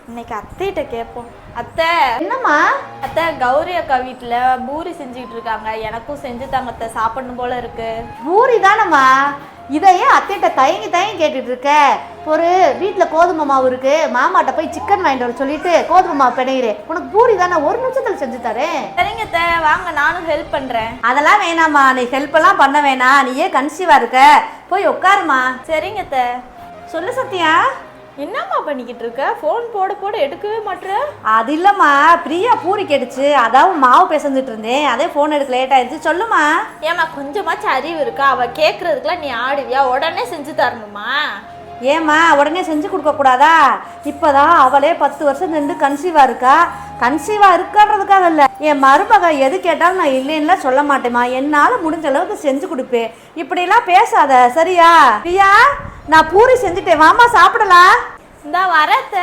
இன்னைக்கு அத்தைகிட்ட கேட்போம். அத்தை. என்னம்மா? அத்தை, கௌரி அக்கா வீட்டில் பூரி செஞ்சுக்கிட்டு இருக்காங்க. எனக்கும் செஞ்சு தாங்க அத்தை, சாப்பிடணும் போல இருக்கு. பூரி தானம்மா? இதையே அத்தைகிட்ட தயங்கி கேட்டுட்டு இருக்க. ஒரு வீட்டில் கோதுமை மாவு இருக்கு, மாமாட்ட போய் சிக்கன் வாங்கிட்டு வர சொல்லிட்டு கோதுமை மாவு பிணையிறேன். உனக்கு பூரி தானே, ஒரு நிமிஷத்தில் செஞ்சு தரேன். சரிங்க அத்தை, வாங்க நானும் ஹெல்ப் பண்ணுறேன். அதெல்லாம் வேணாம்மா, நீ ஹெல்ப் எல்லாம் பண்ண வேணாம். நீயே கன்சீவா இருக்க, போய் உட்காருமா. சரிங்க அத்தை. சொல்லு சத்யா. என்னம்மா பண்ணிக்கிட்டு இருக்க? ஃபோன் போட எடுக்கவே மாட்டேற. அது இல்லைம்மா, பிரியா பூரி கேட்டுச்சு, அதாவது மாவு பேசிட்டு இருந்தேன், அதே ஃபோன் எடுக்க லேட் ஆயிடுச்சு. சொல்லுமா. ஏம்மா கொஞ்சமாச்சும் அறிவு இருக்கா? அவள் கேட்குறதுக்குலாம் நீ ஆடுவியா? உடனே செஞ்சு தரணுமா? ஏம்மா உடனே செஞ்சு கொடுக்க கூடாதா? இப்போதான் அவளே 10 வருஷம் நின்று கன்சீவா இருக்கா. கன்சீவா இருக்கான்றதுக்காக இல்லை, என் மருமக எது கேட்டாலும் நான் இல்லைன்னுலாம் சொல்ல மாட்டேம்மா. என்னால் முடிஞ்ச அளவுக்கு செஞ்சு கொடுப்பேன். இப்படிலாம் பேசாத சரியா? பிரியா, நான் பூரி செஞ்சுட்டேன், வாமா சாப்பிடலாம். இந்தா வரத்த.